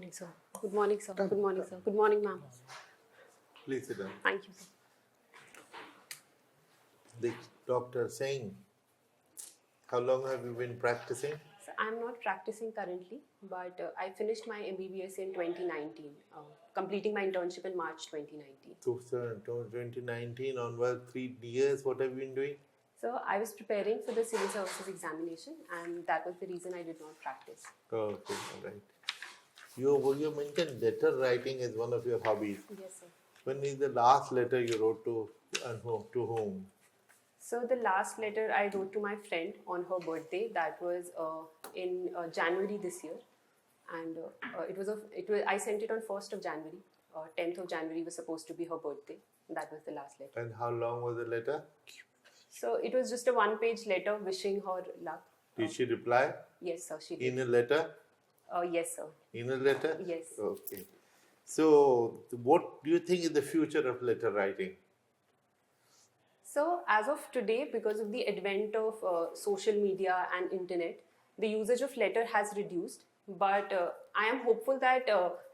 morning, sir. Good morning, sir. Good morning, sir. Good morning, ma'am. Please sit down. Thank you, sir. The doctor saying, how long have you been practicing? So I'm not practicing currently, but I finished my MBBS in 2019, completing my internship in March 2019. So, 2019 onward, 3 years, what have you been doing? So I was preparing for the civil services examination, and that was the reason I did not practice. Okay, all right. You mentioned letter writing is one of your hobbies. Yes, sir. When is the last letter you wrote to whom? So the last letter I wrote to my friend on her birthday. That was in January this year, and I sent it on 1st of January. 10th of January was supposed to be her birthday. That was the last letter. And how long was the letter? So it was just a one-page letter wishing her luck. Did she reply? Yes, sir. She did. In a letter? Yes, sir. In a letter? Yes. Okay. So, what do you think is the future of letter writing? So as of today, because of the advent of social media and internet, the usage of letter has reduced. But I am hopeful that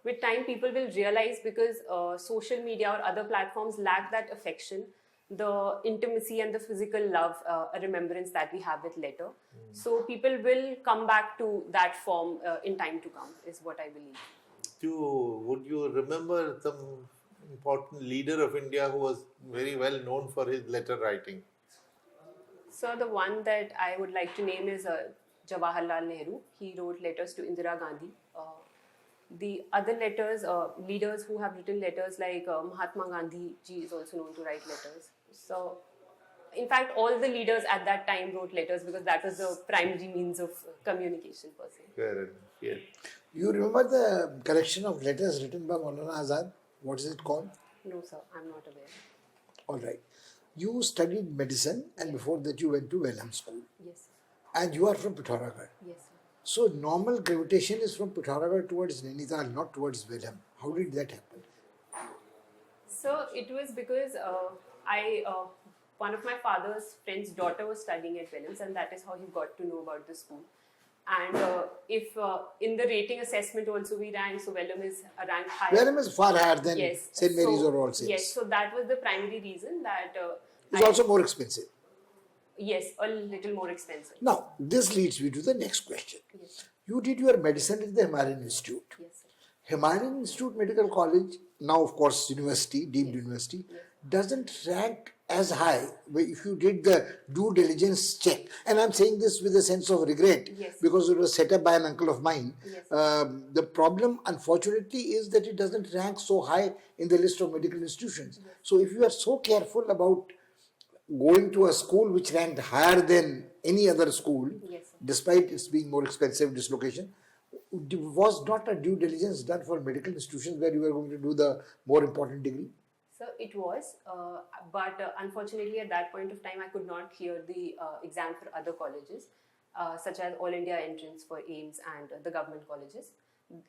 with time people will realize, because social media or other platforms lack that affection, the intimacy and the physical love, a remembrance that we have with letter. So people will come back to that form in time to come, is what I believe. Would you remember some important leader of India who was very well known for his letter writing? So the one that I would like to name is Jawaharlal Nehru. He wrote letters to Indira Gandhi. The other leaders who have written letters, like Mahatma Gandhi ji is also known to write letters. So, in fact, all the leaders at that time wrote letters, because that was the primary means of communication per se. Fair enough. Yeah. You remember the collection of letters written by Maulana Azad? What is it called? No, sir, I'm not aware. All right. You studied medicine, and before that you went to Welham School. Yes, sir. And you are from Pithoragarh. Yes, sir. So normal gravitation is from Pithoragarh towards Nainital, not towards Welham. How did that happen? So it was because one of my father's friend's daughter was studying at Welhams, and that is how he got to know about the school. And if in the rating assessment also we ranked, so Welham is ranked higher. Welham is far higher than Yes. St. Mary's or All Saints. Yes, so that was the primary reason that... It's also more expensive. Yes, a little more expensive. Now, this leads me to the next question. Yes. You did your medicine at the Himalayan Institute. Yes, sir. Himalayan Institute Medical College, now of course university, deemed university, doesn't rank as high if you did the due diligence check. And I'm saying this with a sense of regret, because it was set up by an uncle of mine. Yes. The problem, unfortunately, is that it doesn't rank so high in the list of medical institutions. Yes. So if you are so careful about going to a school which ranked higher than any other school, despite its being more expensive dislocation, was not a due diligence done for medical institutions where you were going to do the more important degree? So it was, but unfortunately at that point of time I could not clear the exam for other colleges, such as All India entrance for AIMS and the government colleges.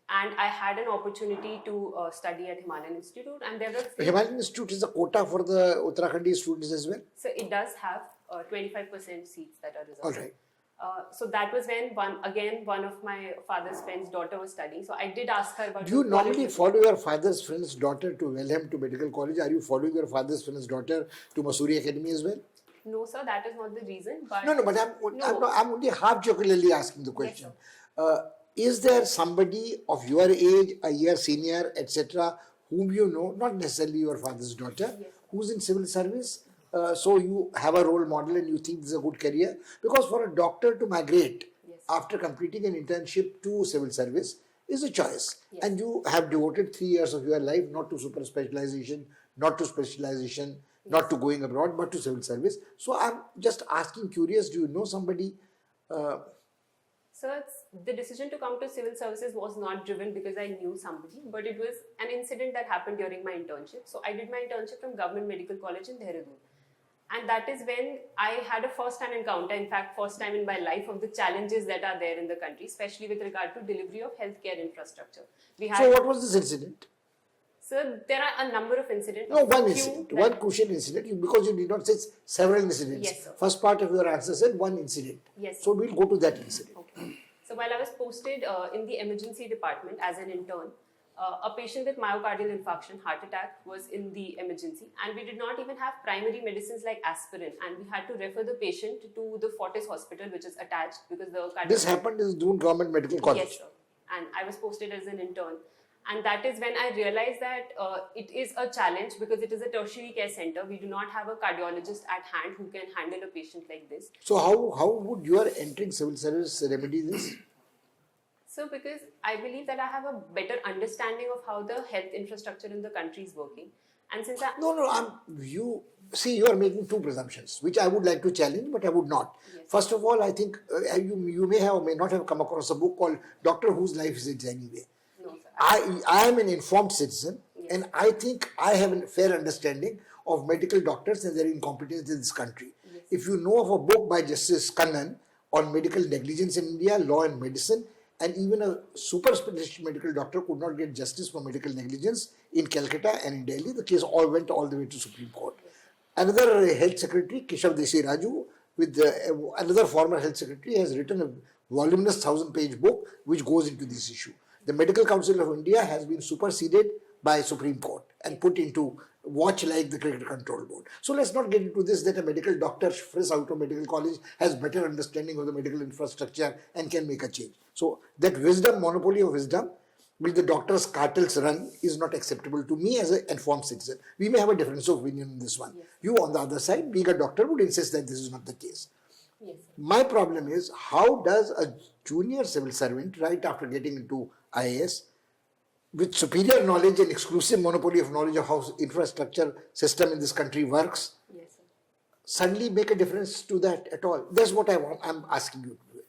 And I had an opportunity to study at Himalayan Institute, and there were... Himalayan Institute is a quota for the Uttarakhandi students as well? So it does have 25% seats that are reserved. All right. So that was when one of my father's friend's daughter was studying. So I did ask her about... Do you normally follow your father's friend's daughter to Welham to medical college? Are you following your father's friend's daughter to Masuri Academy as well? No, sir, that is not the reason. But No, but I'm only half jocularly asking the question. Yes, is there somebody of your age, a year senior, etc., whom you know, not necessarily your father's daughter, who's in civil service? So you have a role model and you think this is a good career? Because for a doctor to migrate after completing an internship to civil service is a choice. And you have devoted 3 years of your life not to super specialization, not to specialization, not to going abroad, but to civil service. So I'm just asking, curious, do you know somebody? So the decision to come to civil services was not driven because I knew somebody, but it was an incident that happened during my internship. So I did my internship from Government Medical College in Dehradun. And that is when I had a first-hand encounter, in fact, first time in my life, of the challenges that are there in the country, especially with regard to delivery of healthcare infrastructure. So what was this incident? So there are a number of incidents. No, one incident, one crucial incident, because you did not say several incidents. Yes, sir. First part of your answer said one incident. Yes, sir. So we'll go to that incident. Okay. So while I was posted in the emergency department as an intern, a patient with myocardial infarction, heart attack, was in the emergency, and we did not even have primary medicines like aspirin, and we had to refer the patient to the Fortis hospital, which is attached, because the This happened in Doon Government Medical College. Yes, sir. And I was posted as an intern. And that is when I realized that it is a challenge because it is a tertiary care center. We do not have a cardiologist at hand who can handle a patient like this. So how would your entering civil service remedy this? So because I believe that I have a better understanding of how the health infrastructure in the country is working. And since You are making two presumptions, which I would like to challenge, but I would not. Yes. First of all, I think you may have or may not have come across a book called Doctor Whose Life Is It Anyway. No, sir. I am an informed citizen, Yes. and I think I have a fair understanding of medical doctors and their incompetence in this country. Yes. If you know of a book by Justice Kannan on medical negligence in India, law and medicine, and even a super specialist medical doctor could not get justice for medical negligence in Calcutta and in Delhi, the case went all the way to Supreme Court. Another health secretary, Keshav Desi Raju, with another former health secretary, has written a voluminous 1,000-page book which goes into this issue. The Medical Council of India has been superseded by Supreme Court and put into watch like the Cricket Control Board. So let's not get into this that a medical doctor fresh out of medical college has better understanding of the medical infrastructure and can make a change. So that monopoly of wisdom, will the doctors' cartels run, is not acceptable to me as an informed citizen. We may have a difference of opinion on this one. Yes. You on the other side, being a doctor, would insist that this is not the case. Yes, sir. My problem is, how does a junior civil servant, right after getting into IAS, with superior knowledge and exclusive monopoly of knowledge of how infrastructure system in this country works, Yes, sir. suddenly make a difference to that at all? That's what I'm asking you to do.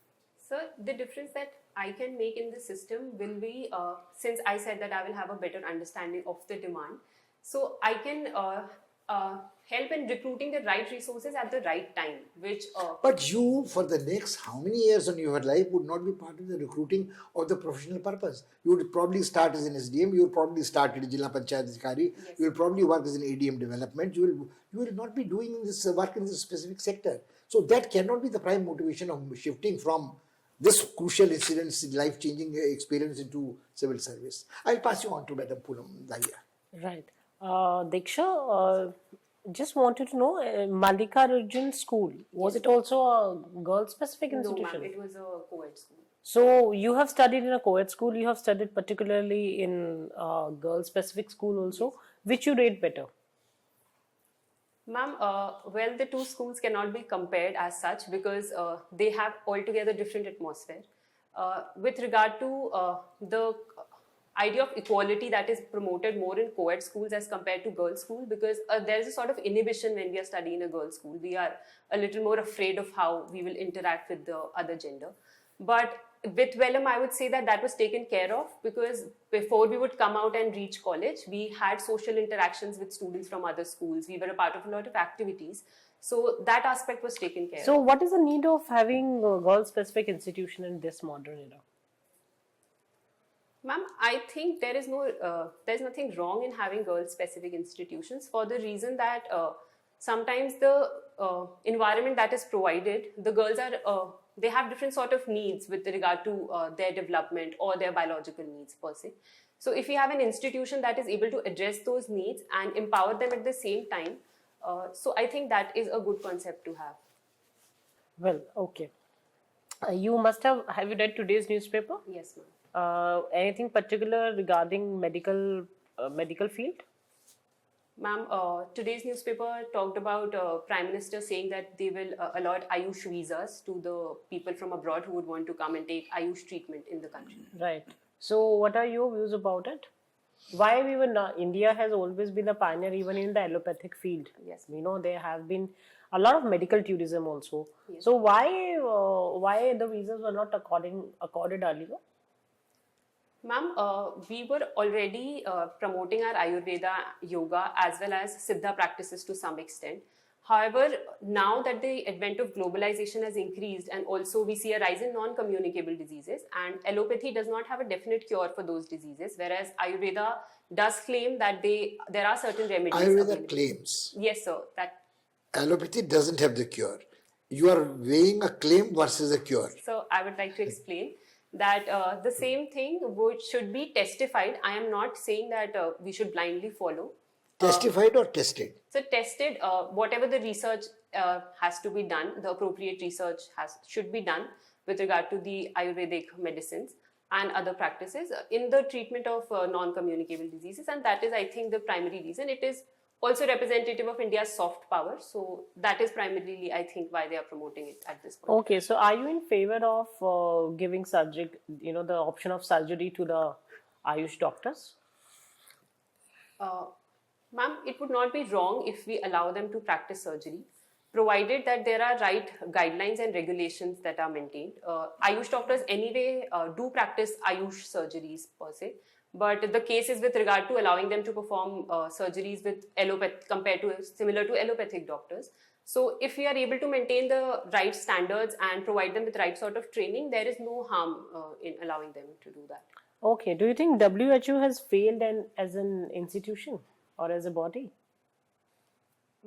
Sir, the difference that I can make in the system will be, since I said that I will have a better understanding of the demand, so I can help in recruiting the right resources at the right time, which... But you, for the next how many years in your life, would not be part of the recruiting of the professional purpose. You would probably start as an SDM, you would probably start as a Jilla Panchayat Adhikari, Yes. you will probably work as an ADM development, you will not be doing this work in this specific sector. So that cannot be the prime motivation of shifting from this crucial incidents, life-changing experience into civil service. I'll pass you on to Madam Poonam Dahiya. Right. Diksha, just wanted to know, Malika Region School, was it also a girl-specific No, institution? ma'am, it was a co-ed school. So you have studied in a co-ed school, you have studied particularly in a girl-specific school also. Which you rate better? Ma'am, well, the two schools cannot be compared as such because they have altogether different atmosphere. With regard to the idea of equality that is promoted more in co-ed schools as compared to girls' school, because there is a sort of inhibition when we are studying in a girls' school. We are a little more afraid of how we will interact with the other gender. But with Vellum, I would say that that was taken care of because before we would come out and reach college, we had social interactions with students from other schools. We were a part of a lot of activities. So that aspect was taken care So of. what is the need of having a girl-specific institution in this modern era? Ma'am, I think there's nothing wrong in having girl-specific institutions for the reason that sometimes the environment that is provided, the girls are, they have different sort of needs with regard to their development or their biological needs per se. So if we have an institution that is able to address those needs and empower them at the same time, so I think that is a good concept to have. Well, okay. You must have you read today's newspaper? Yes, ma'am. Anything particular regarding medical field? Ma'am, today's newspaper talked about Prime Minister saying that they will allot Ayush visas to the people from abroad who would want to come and take Ayush treatment in the country. Right. So what are your views about it? Why we were not, India has always been a pioneer even in the allopathic field. Yes. We know there have been a lot of medical tourism also. Yes. So why the visas were not accorded earlier? Ma'am, we were already promoting our Ayurveda, yoga as well as Siddha practices to some extent. However, now that the advent of globalization has increased and also we see a rise in non-communicable diseases, and allopathy does not have a definite cure for those diseases, whereas Ayurveda does claim that there are certain remedies Ayurveda available. claims. Yes, sir. That, Allopathy doesn't have the cure. You are weighing a claim versus a cure. so I would like to explain. that the same thing should be testified. I am not saying that we should blindly follow. Testified or tested? So tested, whatever the research has to be done, the appropriate research should be done with regard to the Ayurvedic medicines and other practices in the treatment of non-communicable diseases, and that is, I think, the primary reason. It is also representative of India's soft power, so that is primarily, I think, why they are promoting it at this point. Okay, so are you in favor of giving subject, the option of surgery to the Ayush doctors? Ma'am, it would not be wrong if we allow them to practice surgery, provided that there are right guidelines and regulations that are maintained. Ayush doctors anyway do practice Ayush surgeries per se, but the case is with regard to allowing them to perform surgeries with similar to allopathic doctors. So if we are able to maintain the right standards and provide them with right sort of training, there is no harm in allowing them to do that. Okay, do you think WHO has failed as an institution or as a body?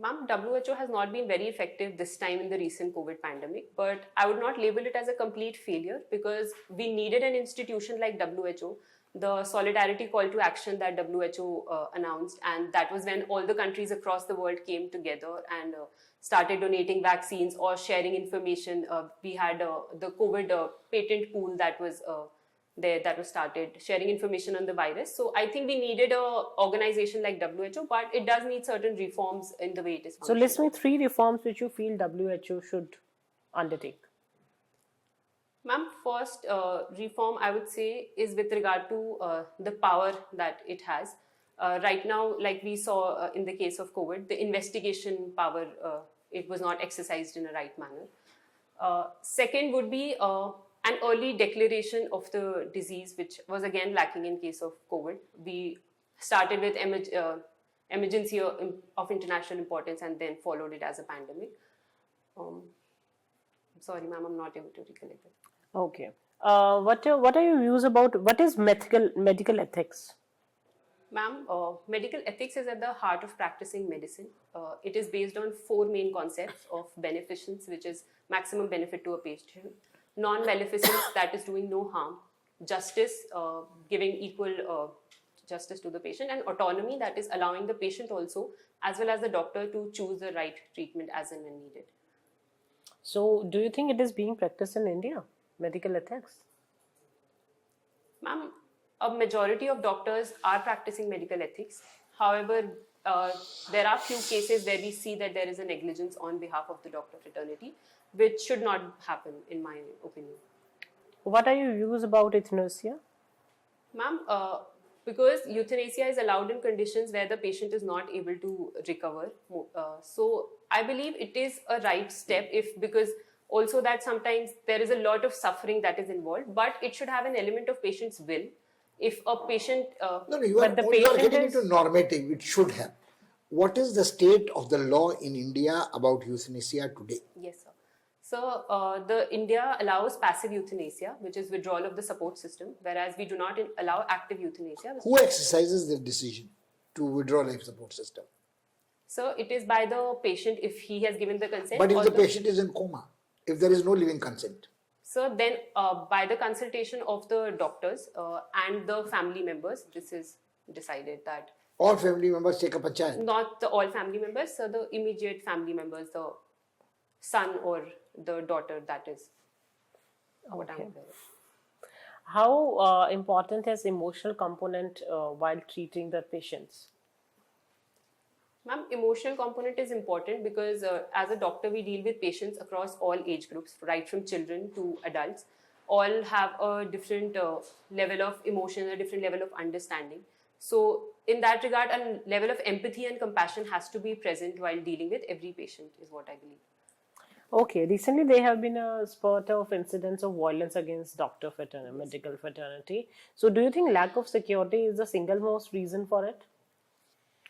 Ma'am, WHO has not been very effective this time in the recent COVID pandemic, but I would not label it as a complete failure because we needed an institution like WHO. The solidarity call to action that WHO announced, and that was when all the countries across the world came together and started donating vaccines or sharing information. We had the COVID patent pool that was that was started sharing information on the virus. So I think we needed a organization like WHO, but it does need certain reforms in the way it is So functioning. list me 3 reforms which you feel WHO should undertake. Ma'am, first reform I would say is with regard to the power that it has. Right now, like we saw in the case of COVID, the investigation power, it was not exercised in a right manner. Second would be an early declaration of the disease, which was again lacking in case of COVID. We started with emergency of international importance and then followed it as a pandemic. Sorry, ma'am, I'm not able to recollect it. Okay. What are your views about what is medical ethics? Ma'am, medical ethics is at the heart of practicing medicine. It is based on 4 main concepts of beneficence, which is maximum benefit to a patient, non-maleficence, that is doing no harm, justice, giving equal justice to the patient, and autonomy, that is allowing the patient also as well as the doctor to choose the right treatment as and when needed. So do you think it is being practiced in India, medical ethics? Ma'am, a majority of doctors are practicing medical ethics. However, there are few cases where we see that there is a negligence on behalf of the doctor fraternity, which should not happen, in my opinion. What are your views about euthanasia? Ma'am, because euthanasia is allowed in conditions where the patient is not able to recover. So I believe it is a right step because also that sometimes there is a lot of suffering that is involved, but it should have an element of patient's will. If a patient... you are getting into normative, it should have. What is the state of the law in India about euthanasia today? Yes, sir. So, the India allows passive euthanasia, which is withdrawal of the support system, whereas we do not allow active euthanasia. Who exercises the decision to withdraw life support system? So, it is by the patient if he has given the consent. But if the patient is in coma, if there is no living consent? So, then by the consultation of the doctors and the family members, this is decided that... All family members take a panchayat? Not all family members, so the immediate family members, the son or the daughter, that is what I'm aware of. How important is emotional component while treating the patients? Ma'am, emotional component is important because as a doctor, we deal with patients across all age groups, right from children to adults. All have a different level of emotion, a different level of understanding. So in that regard, a level of empathy and compassion has to be present while dealing with every patient is what I believe. Okay, recently there have been a spurt of incidents of violence against doctor fraternity, medical fraternity. So do you think lack of security is the single most reason for it?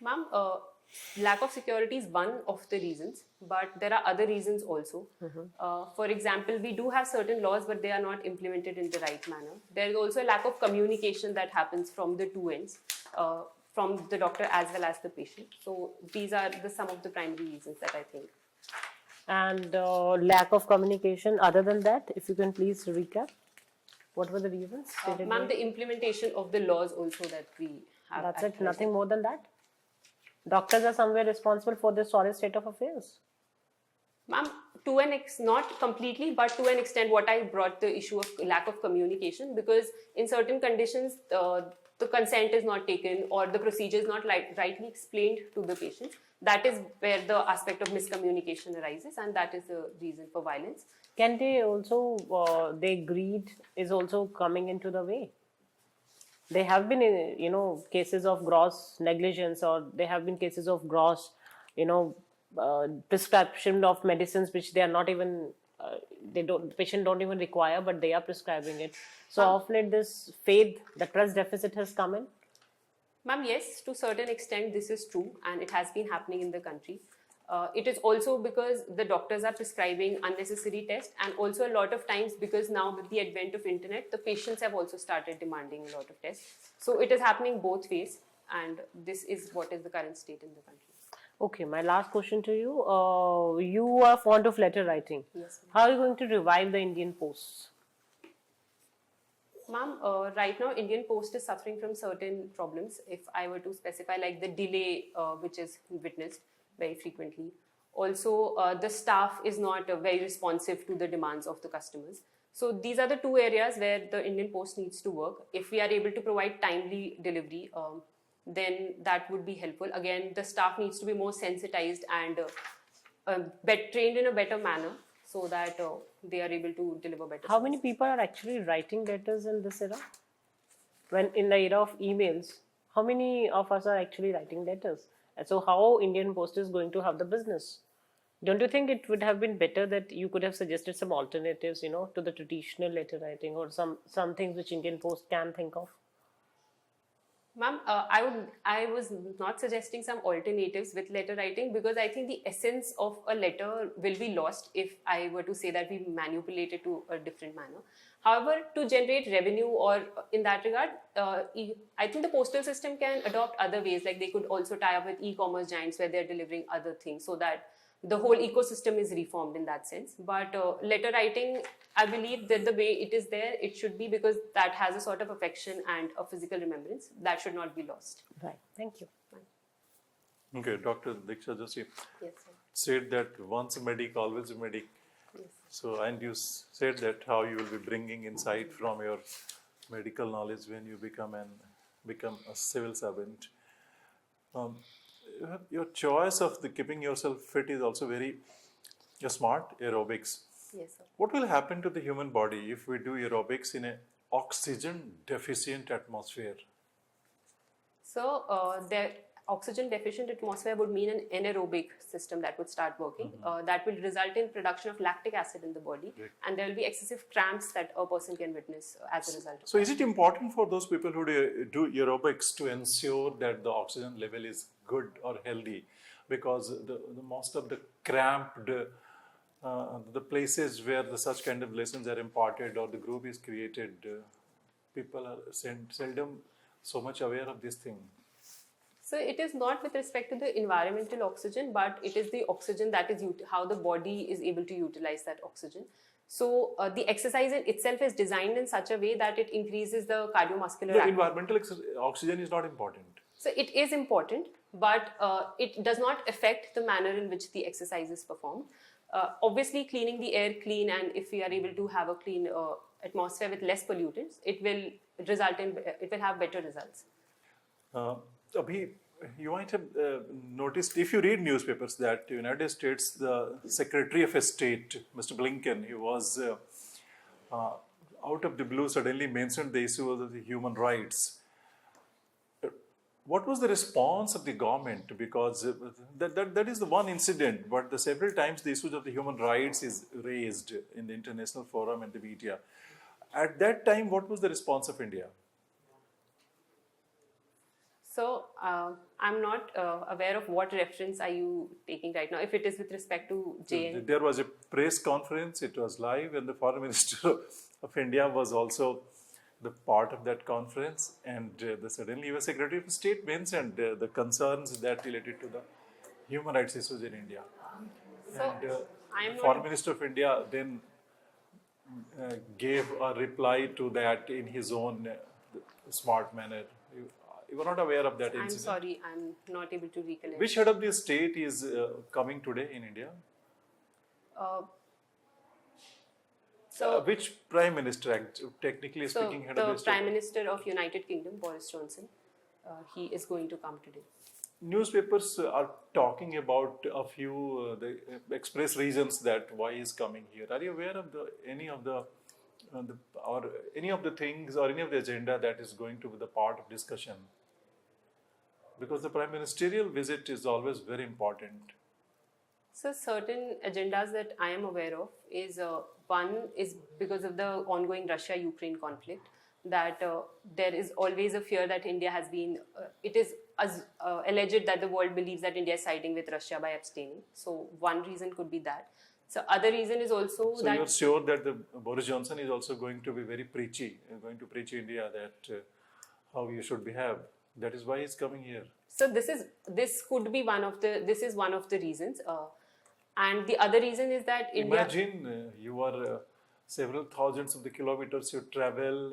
Ma'am, lack of security is one of the reasons, but there are other reasons also. For example, we do have certain laws, but they are not implemented in the right manner. There is also a lack of communication that happens from the two ends, from the doctor as well as the patient. So these are some of the primary reasons that I think. And lack of communication, other than that, if you can please recap. What were the reasons? stated Ma'am, by- the implementation of the laws also that we have. That's at it, present. nothing more than that? Doctors are somewhere responsible for this sorry state of affairs. Ma'am, not completely, but to an extent, what I brought the issue of lack of communication, because in certain conditions, the consent is not taken or the procedure is not rightly explained to the patient. That is where the aspect of miscommunication arises, and that is the reason for violence. Can they also, their greed is also coming into the way? There have been, cases of gross negligence, or there have been cases of gross, prescription of medicines which they are not even, the patient don't even require, but they are prescribing it. So of late, this faith, the trust deficit has come in. Ma'am, yes, to a certain extent this is true, and it has been happening in the country. It is also because the doctors are prescribing unnecessary tests, and also a lot of times because now with the advent of internet, the patients have also started demanding a lot of tests. So it is happening both ways, and this is what is the current state in the country. Okay, my last question to you. You are fond of letter writing. Yes, ma'am. How are you going to revive the Indian Post? Ma'am, right now Indian Post is suffering from certain problems. If I were to specify, like the delay which is witnessed very frequently. Also, the staff is not very responsive to the demands of the customers. So these are the two areas where the Indian Post needs to work. If we are able to provide timely delivery, then that would be helpful. Again, the staff needs to be more sensitized and trained in a better manner, so that they are able to deliver better. How many people are actually writing letters in this era? When in the era of emails, how many of us are actually writing letters? And so how Indian Post is going to have the business? Don't you think it would have been better that you could have suggested some alternatives, to the traditional letter writing, or some things which Indian Post can think of? Ma'am, I was not suggesting some alternatives with letter writing, because I think the essence of a letter will be lost if I were to say that we manipulate it to a different manner. However, to generate revenue, or in that regard, I think the postal system can adopt other ways. Like they could also tie up with e-commerce giants where they're delivering other things, so that the whole ecosystem is reformed in that sense. But letter writing, I believe that the way it is there, it should be, because that has a sort of affection and a physical remembrance that should not be lost. Right. Thank you. Okay, Dr. Diksha Joshi Yes, sir. said that once a medic, always a medic. Yes. So, and you said that how you will be bringing insight from your medical knowledge when you become a civil servant. Your choice of keeping yourself fit is also very smart. Aerobics. Yes, sir. What will happen to the human body if we do aerobics in an oxygen deficient atmosphere? So the oxygen deficient atmosphere would mean an anaerobic system that would start working. That will result in production of lactic acid in the body, and there will be excessive cramps that a person can witness as a result. So, is it important for those people who do aerobics to ensure that the oxygen level is good or healthy? Because the most of the cramped, the places where such kind of lessons are imparted or the group is created, people are seldom so much aware of this thing. So it is not with respect to the environmental oxygen, but it is the oxygen that is how the body is able to utilize that oxygen. So the exercise in itself is designed in such a way that it increases the cardiovascular The activity. environmental oxygen is not important. So it is important, but it does not affect the manner in which the exercise is performed. Obviously, cleaning the air clean, and if we are able to have a clean atmosphere with less pollutants, it will have better results. Abhi, you might have noticed, if you read newspapers, that the United States, the Secretary of State, Mr. Blinken, he was out of the blue suddenly mentioned the issue of the human rights. What was the response of the government? Because that is the one incident, but the several times the issues of the human rights is raised in the international forum and the media. At that time, what was the response of India? So I'm not aware of what reference are you taking right now, if it is with respect to JN. There was a press conference, it was live, and the Foreign Minister of India was also the part of that conference, and the suddenly US Secretary of State mentioned the concerns that related to the human rights issues in India. So And I am Foreign not. Minister of India then gave a reply to that in his own smart manner. You were not aware of that I'm incident? sorry, I'm not able to recollect. Which head of the state is coming today in India? Uh, so, Which prime minister, technically so speaking, head of the the state? Prime Minister of United Kingdom, Boris Johnson, he is going to come today. Newspapers are talking about a few they express reasons that why he's coming here. Are you aware of any of the things or any of the agenda that is going to be the part of discussion? Because the prime ministerial visit is always very important. So certain agendas that I am aware of is one is because of the ongoing Russia-Ukraine conflict, that there is always a fear that India has been, it is alleged that the world believes that India is siding with Russia by abstaining. So one reason could be that. So other reason is also So that... you're sure that the Boris Johnson is also going to be very preachy, going to preach India that how you should behave. That is why he's coming here. So this could be one of the reasons. And the other reason is that India... Imagine you are several thousands of the kilometers you travel,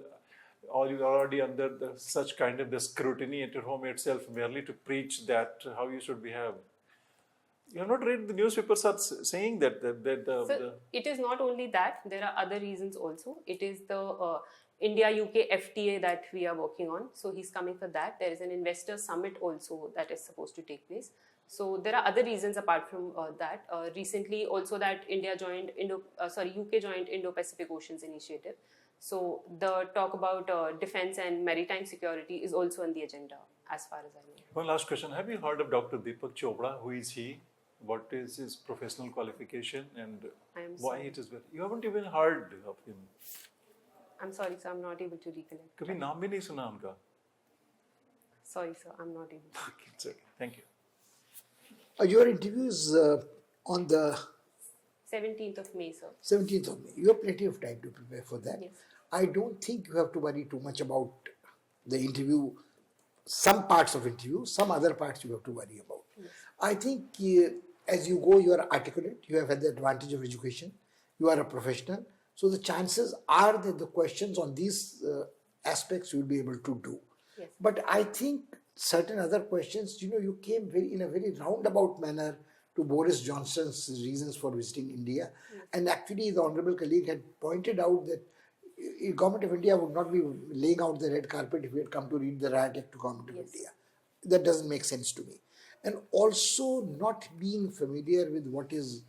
or you are already under such kind of the scrutiny at your home itself, merely to preach that how you should behave. You have not read the newspapers are saying that. It is not only that, there are other reasons also. It is the India-UK FTA that we are working on. So he's coming for that. There is an investor summit also that is supposed to take place. So there are other reasons apart from that. Recently also that UK joined Indo-Pacific Oceans Initiative. So the talk about defense and maritime security is also on the agenda as far as I know. One last question. Have you heard of Dr. Deepak Chopra? Who is he? What is his professional qualification and why it is? You haven't even heard of him. I'm sorry, sir. I'm not able to recollect. कभी नाम भी नहीं सुना उनका. Sorry, sir. I'm not able to. Okay, it's okay. Thank you. Your interview is on the 17th of May, sir. 17th of May. You have plenty of time to prepare for that. Yes. I don't think you have to worry too much about the interview, some parts of interview, some other parts you have to worry about. Yes. I think as you go, you are articulate, you have had the advantage of education, you are a professional. So the chances are that the questions on these aspects you will be able to do. Yes. But I think certain other questions, you came in a very roundabout manner to Boris Johnson's reasons for visiting India. Yes. And actually the honorable colleague had pointed out that Government of India would not be laying out the red carpet if we had come to read the Riot Act to Government of India. That doesn't make sense to me. And also not being familiar with what is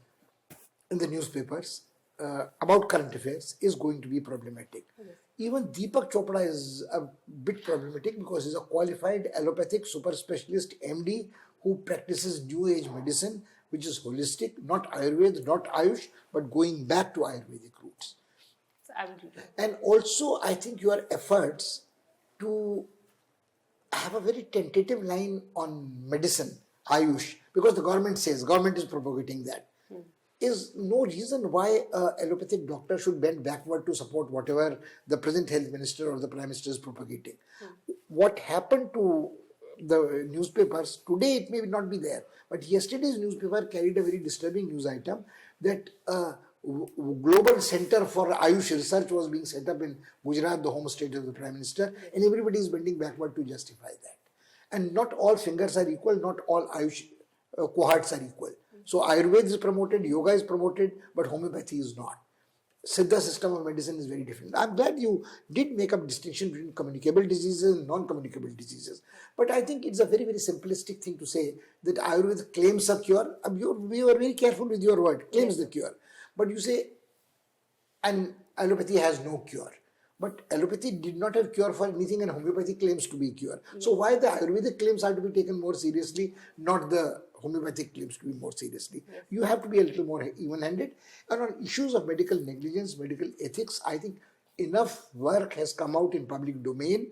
in the newspapers about current affairs is going to be problematic. Yes. Even Deepak Chopra is a bit problematic because he's a qualified allopathic super specialist MD who practices new age medicine, which is holistic, not Ayurveda, not Ayush, but going back to Ayurvedic roots. So I will do that. And also, I think your efforts to have a very tentative line on medicine, Ayush, because the government says, government is propagating that, is no reason why an allopathic doctor should bend backward to support whatever the present health minister or the prime minister is propagating. What happened to the newspapers, today it may not be there, but yesterday's newspaper carried a very disturbing news item that global center for Ayush research was being set up in Gujarat, the home state of the Prime Minister, and everybody is bending backward to justify that. And not all fingers are equal, not all Ayush cohorts are equal. So Ayurveda is promoted, yoga is promoted, but homeopathy is not. Siddha system of medicine is very different. I'm glad you did make a distinction between communicable diseases and non-communicable diseases. But I think it's a very, very simplistic thing to say that Ayurveda claims a cure. We were very careful with your word, claims the cure. But you say, and allopathy has no cure. But allopathy did not have cure for anything and homeopathy claims to be cure. So why the Ayurvedic claims are to be taken more seriously, not the homeopathic claims to be more seriously? You have to be a little more even-handed. And on issues of medical negligence, medical ethics, I think enough work has come out in public domain.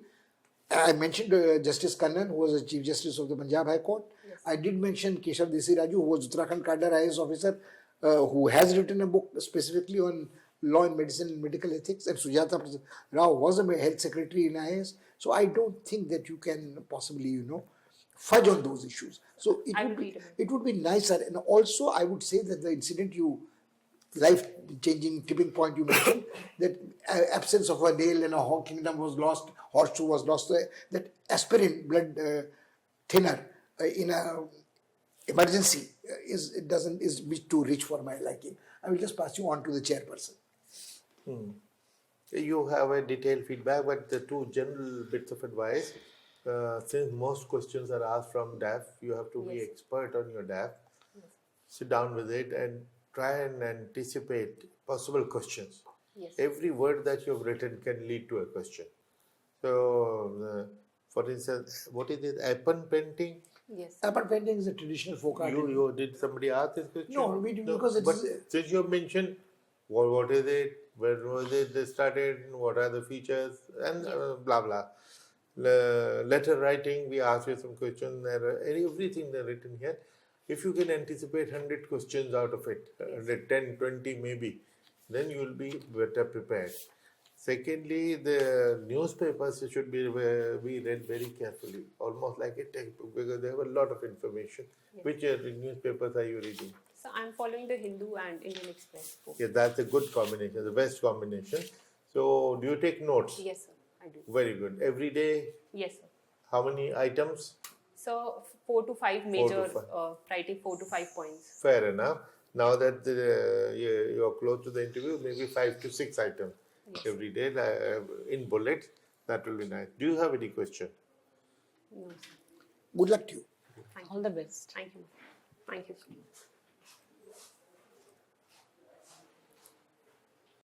I mentioned Justice Kannan, who was the Chief Justice of the Punjab High Court. Yes. I did mention Keshav Desi Raju, who was Uttarakhand cadre IAS officer, who has written a book specifically on law and medicine and medical ethics, and Sujata Rao was a health secretary in IAS. So I don't think that you can possibly, fudge on those issues. So it would be nicer. And also I would say that the incident you life-changing tipping point you mentioned, that absence of a nail in a kingdom was lost, horseshoe was lost, that aspirin blood thinner in a emergency is too rich for my liking. I will just pass you on to the chairperson. You have a detailed feedback, but the two general bits of advice. Since most questions are asked from DAF, you have to be expert on your DAF. Sit down with it and try and anticipate possible questions. Yes. Every word that you've written can lead to a question. So, for instance, what is it? Apple painting? Yes. Apple painting is a traditional folk art. Did somebody ask this question? No, we didn't, because it but is- since you have mentioned what is it, when was it they started, what are the features, and blah blah. Letter writing, we asked you some questions. Everything they're written here. If you can anticipate 100 questions out of it, 10, 20 maybe, then you will be better prepared. Secondly, the newspapers should be read very carefully, almost like a textbook, because they have a lot of information. Which newspapers are you reading? So I'm following the Hindu and Indian Express book. Yeah, that's a good combination, the best combination. So, do you take notes? Yes, sir. I do. Very good. Every day, Yes, sir. how many items? So 4 to 5 major, 5. writing 4 to 5 points. Fair enough. Now that you're close to the interview, maybe 5 to 6 items every day in bullets. That will be nice. Do you have any question? No, sir. Good luck to you. Thank All you. the best. Thank you. Thank you.